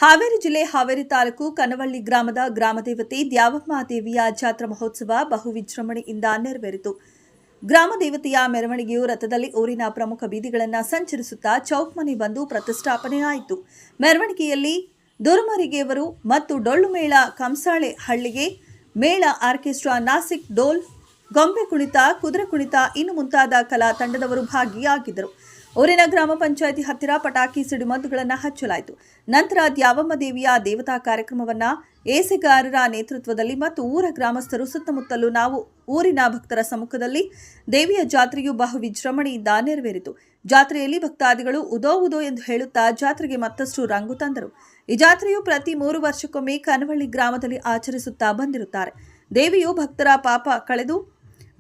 ಹಾವೇರಿ ಜಿಲ್ಲೆ ಹಾವೇರಿ ತಾಲೂಕು ಕನವಳ್ಳಿ ಗ್ರಾಮದ ಗ್ರಾಮದೇವತೆ ದ್ಯಾವಮ್ಮ ದೇವಿಯ ಜಾತ್ರಾ ಮಹೋತ್ಸವ ಬಹು ವಿಜೃಂಭಣೆಯಿಂದ ನೆರವೇರಿತು. ಗ್ರಾಮ ದೇವತೆಯ ಮೆರವಣಿಗೆಯು ರಥದಲ್ಲಿ ಊರಿನ ಪ್ರಮುಖ ಬೀದಿಗಳನ್ನು ಸಂಚರಿಸುತ್ತಾ ಚೌಕ್ ಮನೆ ಬಂದು ಪ್ರತಿಷ್ಠಾಪನೆಯಾಯಿತು. ಮೆರವಣಿಗೆಯಲ್ಲಿ ದುರ್ಮರಿಗೆಯವರು ಮತ್ತು ಡೊಳ್ಳು ಮೇಳ, ಕಂಸಾಳೆ ಹಳ್ಳಿಗೆ ಮೇಳ, ಆರ್ಕೆಸ್ಟ್ರಾ, ನಾಸಿಕ್ ಡೋಲ್, ಗೊಂಬೆ ಕುಣಿತ, ಕುದುರೆ ಕುಣಿತ ಇನ್ನು ಮುಂತಾದ ಕಲಾ ತಂಡದವರು ಭಾಗಿಯಾಗಿದ್ದರು. ಊರಿನ ಗ್ರಾಮ ಪಂಚಾಯಿತಿ ಹತ್ತಿರ ಪಟಾಕಿ ಸಿಡಿಮದ್ದುಗಳನ್ನು ಹಚ್ಚಲಾಯಿತು. ನಂತರ ದ್ಯಾವಮ್ಮ ದೇವಿಯ ದೇವತಾ ಕಾರ್ಯಕ್ರಮವನ್ನು ಏಸೆಗಾರರ ನೇತೃತ್ವದಲ್ಲಿ ಮತ್ತು ಊರ ಗ್ರಾಮಸ್ಥರು ಸುತ್ತಮುತ್ತಲೂ ನಾವು ಊರಿನ ಭಕ್ತರ ಸಮ್ಮುಖದಲ್ಲಿ ದೇವಿಯ ಜಾತ್ರೆಯು ಬಹು ವಿಜೃಂಭಣೆಯಿಂದ ನೆರವೇರಿತು. ಜಾತ್ರೆಯಲ್ಲಿ ಭಕ್ತಾದಿಗಳು ಉದೋ ಉದೋ ಎಂದು ಹೇಳುತ್ತಾ ಜಾತ್ರೆಗೆ ಮತ್ತಷ್ಟು ರಂಗು ತಂದರು. ಈ ಜಾತ್ರೆಯು ಪ್ರತಿ 3 ವರ್ಷಕ್ಕೊಮ್ಮೆ ಕನವಳ್ಳಿ ಗ್ರಾಮದಲ್ಲಿ ಆಚರಿಸುತ್ತಾ ಬಂದಿರುತ್ತಾರೆ. ದೇವಿಯು ಭಕ್ತರ ಪಾಪ ಕಳೆದು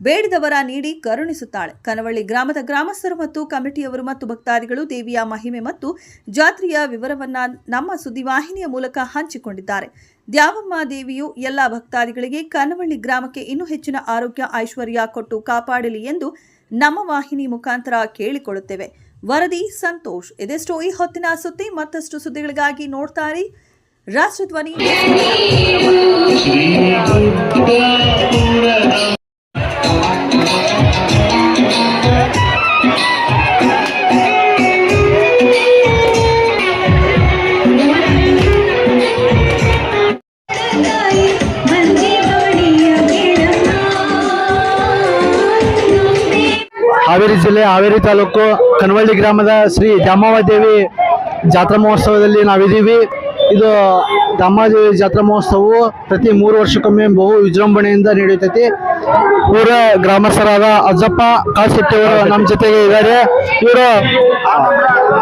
ಬೇಡಿದವರ ನೀಡಿ ಕರುಣಿಸುತ್ತಾಳೆ. ಕನವಳ್ಳಿ ಗ್ರಾಮದ ಗ್ರಾಮಸ್ಥರು ಮತ್ತು ಕಮಿಟಿಯವರು ಮತ್ತು ಭಕ್ತಾದಿಗಳು ದೇವಿಯ ಮಹಿಮೆ ಮತ್ತು ಜಾತ್ರೆಯ ವಿವರವನ್ನು ನಮ್ಮ ಸುದ್ದಿವಾಹಿನಿಯ ಮೂಲಕ ಹಂಚಿಕೊಂಡಿದ್ದಾರೆ. ದ್ಯಾವಮ್ಮ ದೇವಿಯು ಎಲ್ಲ ಭಕ್ತಾದಿಗಳಿಗೆ ಕನವಳ್ಳಿ ಗ್ರಾಮಕ್ಕೆ ಇನ್ನೂ ಹೆಚ್ಚಿನ ಆರೋಗ್ಯ ಐಶ್ವರ್ಯ ಕೊಟ್ಟು ಕಾಪಾಡಲಿ ಎಂದು ನಮ್ಮ ವಾಹಿನಿ ಮುಖಾಂತರ ಕೇಳಿಕೊಳ್ಳುತ್ತೇವೆ. ವರದಿ ಸಂತೋಷ್. ಇದೆಷ್ಟು ಈ ಹೊತ್ತಿನ ಸುದ್ದಿ. ಮತ್ತಷ್ಟು ಸುದ್ದಿಗಳಿಗಾಗಿ ನೋಡ್ತಾ ಇರಿ ರಾಷ್ಟ್ರಧ್ವನಿ. ಹಾವೇರಿ ಜಿಲ್ಲೆ ಹಾವೇರಿ ತಾಲೂಕು ಕನವಳ್ಳಿ ಗ್ರಾಮದ ಶ್ರೀ ದ್ಯಾಮವ್ವ ದೇವಿ ಜಾತ್ರಾ ಮಹೋತ್ಸವದಲ್ಲಿ ನಾವಿದ್ದೀವಿ. ಇದು ದ್ಯಾಮವ್ವ ದೇವಿ ಜಾತ್ರಾ ಮಹೋತ್ಸವವು ಪ್ರತಿ 3 ವರ್ಷಕ್ಕೊಮ್ಮೆ ಬಹು ವಿಜೃಂಭಣೆಯಿಂದ ನಡೆಯುತ್ತೈತಿ. ಊರ ಗ್ರಾಮಸ್ಥರಾದ ಅಜ್ಜಪ್ಪ ಕಾಶೆಟ್ಟಿ ಅವರು ನಮ್ಮ ಜೊತೆಗೆ ಇದ್ದಾರೆ. ಇವರು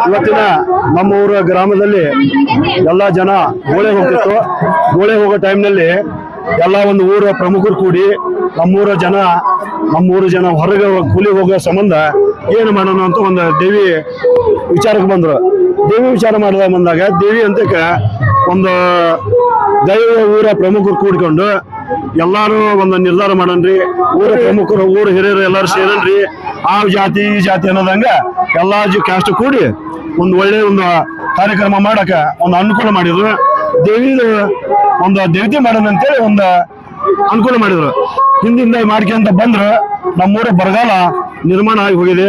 ಇವತ್ತಿನ ನಮ್ಮ ಊರ ಗ್ರಾಮದಲ್ಲಿ ಎಲ್ಲ ಜನ ಗೋಳೆ ಹೋಗ್ತಿತ್ತು. ಗೋಳೆ ಹೋಗೋ ಟೈಮ್ನಲ್ಲಿ ಎಲ್ಲ ಒಂದು ಊರ ಪ್ರಮುಖರು ಕೂಡಿ ನಮ್ಮೂರ ಜನ ಹೊರಗೆ ಕೂಲಿ ಹೋಗೋ ಸಂಬಂಧ ಏನು ಮಾಡೋಣ ಅಂತ ಒಂದು ದೇವಿ ವಿಚಾರಕ್ಕೆ ಬಂದರು. ದೇವಿ ವಿಚಾರ ಬಂದಾಗ ದೇವಿ ಅಂತಕ್ಕೆ ಒಂದು ದೈವ ಊರ ಪ್ರಮುಖರು ಕೂಡಿಕೊಂಡು ಎಲ್ಲಾರು ಒಂದು ನಿರ್ಧಾರ ಮಾಡನ್ರಿ. ಊರ ಪ್ರಮುಖರು, ಊರ ಹಿರಿಯರು ಎಲ್ಲರೂ ಸೇರನ್ರಿ. ಆ ಜಾತಿ ಈ ಜಾತಿ ಅನ್ನೋದಂಗ ಎಲ್ಲಾ ಕ್ಯಾಸ್ಟ್ ಕೂಡಿ ಒಂದು ಒಳ್ಳೆ ಒಂದು ಕಾರ್ಯಕ್ರಮ ಮಾಡಕ ಒಂದು ಅನುಕೂಲ ಮಾಡಿದ್ರು. ದೇವಿದು ಒಂದು ದೇವತೆ ಮಾಡೋಣ ಅಂತೇಳಿ ಒಂದು ಅನುಕೂಲ ಮಾಡಿದ್ರು. ಹಿಂದಿಂದ ಮಾಡ್ಕೊಂತ ಬಂದ್ರು. ನಮ್ಮೂರ ಬರಗಾಲ ನಿರ್ಮಾಣ ಆಗಿ ಹೋಗಿದೆ.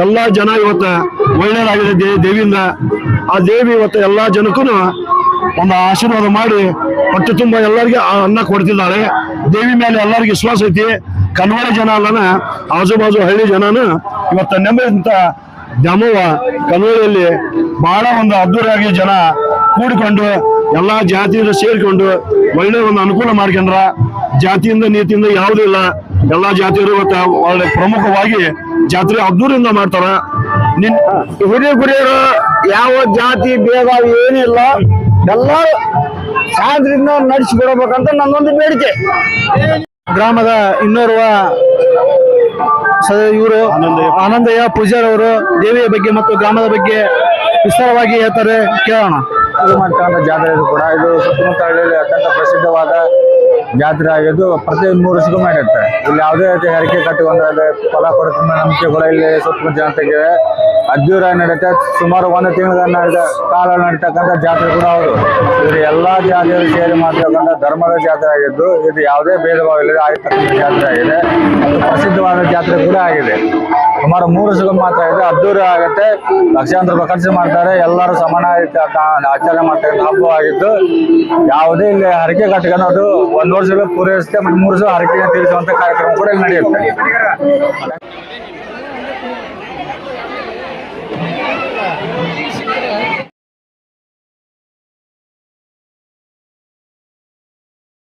ಎಲ್ಲಾ ಜನ ಇವತ್ತು ಒಳ್ಳೆಯದಾಗಿದೆ ದೇವಿಯಿಂದ. ಆ ದೇವಿ ಇವತ್ತು ಎಲ್ಲಾ ಜನಕ್ಕೂ ಒಂದು ಆಶೀರ್ವಾದ ಮಾಡಿ ಹೊಟ್ಟೆ ತುಂಬ ಎಲ್ಲರಿಗೆ ಅನ್ನ ಕೊಡ್ತಿದ್ದಾಳೆ. ದೇವಿ ಮೇಲೆ ಎಲ್ಲರಿಗೂ ವಿಶ್ವಾಸ ಐತಿ. ಕನ್ನಡ ಜನ ಅಲ್ಲನ ಆಜು ಬಾಜು ಹಳ್ಳಿ ಜನನು ಇವತ್ತು ನೆಮ್ಮದಿಯಿಂದ ದ್ಯಾಮವ್ವ ಕನ್ನಡಿಯಲ್ಲಿ ಬಹಳ ಒಂದು ಅದ್ದೂರಿಯಾಗಿ ಜನ ಕೂಡಿಕೊಂಡು ಎಲ್ಲಾ ಜಾತಿಯರು ಸೇರಿಕೊಂಡು ಒಳ್ಳೆ ಒಂದು ಅನುಕೂಲ ಮಾಡ್ಕೊಂಡ್ರ. ಜಾತಿಯಿಂದ ನೀತಿಯಿಂದ ಯಾವುದೂ ಇಲ್ಲ. ಎಲ್ಲಾ ಜಾತಿಯರು ಇವತ್ತು ಒಳ್ಳೆ ಪ್ರಮುಖವಾಗಿ ಜಾತ್ರೆ ಅದ್ದೂರಿಯಿಂದ ಮಾಡ್ತಾರ. ಹಿರಿಯ ಗುರಿಯರು ಯಾವ ಜಾತಿ ಭೇದ ಏನಿಲ್ಲ, ಎಲ್ಲರೂ ಸಾದ್ರಿಂದ ನಡೆಸಿಕೊಡ್ಬೇಕಂತ ನನ್ನೊಂದು ಬೇಡಿಕೆ. ಗ್ರಾಮದ ಇನ್ನೋರ್ವ ಇವರು ಆನಂದಯ್ಯ ಪೂಜಾರ್ ಅವರು ದೇವಿಯ ಬಗ್ಗೆ ಮತ್ತು ಗ್ರಾಮದ ಬಗ್ಗೆ ವಿಸ್ತಾರವಾಗಿ ಹೇಳ್ತಾರೆ, ಕೇಳೋಣ. ಮಾಡ್ತಕ್ಕಂಥ ಜಾತ್ರೆ ಕೂಡ ಇದು ಸುತ್ತಮುತ್ತ ಹಳ್ಳಿಯಲ್ಲಿ ಅತ್ಯಂತ ಪ್ರಸಿದ್ಧವಾದ ಜಾತ್ರೆ ಆಗಿದ್ದು ಪ್ರತಿ 3 ವರ್ಷಕ್ಕೊಮ್ಮೆ ನಡೆಯುತ್ತೆ. ಇಲ್ಲಿ ಯಾವುದೇ ರೀತಿ ಹರಕೆ ಕಟ್ಟಿಕೊಂಡು ಫಲ ಕೊಡುತ್ತಿದ್ದ ನಂಬಿಕೆಗಳು ಇಲ್ಲಿ ಸುತ್ತಮುತ್ತ ಜನತೆಗೆ ಅದ್ದೂರಿಯಾಗಿ ನಡೆಯುತ್ತೆ. ಸುಮಾರು 1 ತಿಂಗಳ ಕಾಲ ನಡೀತಕ್ಕಂಥ ಜಾತ್ರೆ ಕೂಡ ಹೌದು. ಇದು ಎಲ್ಲಾ ಜಾತಿಯರು ಸೇರಿ ಮಾಡ್ತಕ್ಕಂಥ ಧರ್ಮದ ಜಾತ್ರೆ ಆಗಿದ್ದು ಇದು ಯಾವುದೇ ಭೇದ ಭಾವ ಇಲ್ಲದೆ ಆಗಿರ್ತಕ್ಕಂಥ ಜಾತ್ರೆ ಆಗಿದೆ. ಅದು ಪ್ರಸಿದ್ಧವಾದ ಜಾತ್ರೆ ಕೂಡ ಆಗಿದೆ. ಸುಮಾರು 3 ವರ್ಷಕ್ಕೊಮ್ಮೆ ಮಾತ್ರ ಆಗಿದೆ. ಅದ್ದೂರಿ ಆಗುತ್ತೆ. ಲಕ್ಷಾಂತರ ರೂಪಾಯಿ ಖರ್ಚು ಮಾಡ್ತಾರೆ. ಎಲ್ಲರೂ ಸಮಾನ ಆಚರಣೆ ಮಾಡ್ತಕ್ಕಂಥ ಹಬ್ಬವಾಗಿದ್ದು ಯಾವುದೇ ಇಲ್ಲಿ ಹರಕೆ ಕಟ್ಕೊಳ್ಳೋದು 1 ವರ್ಷಗಳು ಪೂರೈಸುತ್ತೆ ಮತ್ತು 3 ವರ್ಷ ಹರಕೆ ತೀರಿಸುವಂತ ಕಾರ್ಯಕ್ರಮ ಕೂಡ ಇಲ್ಲಿ ನಡೆಯುತ್ತೆ.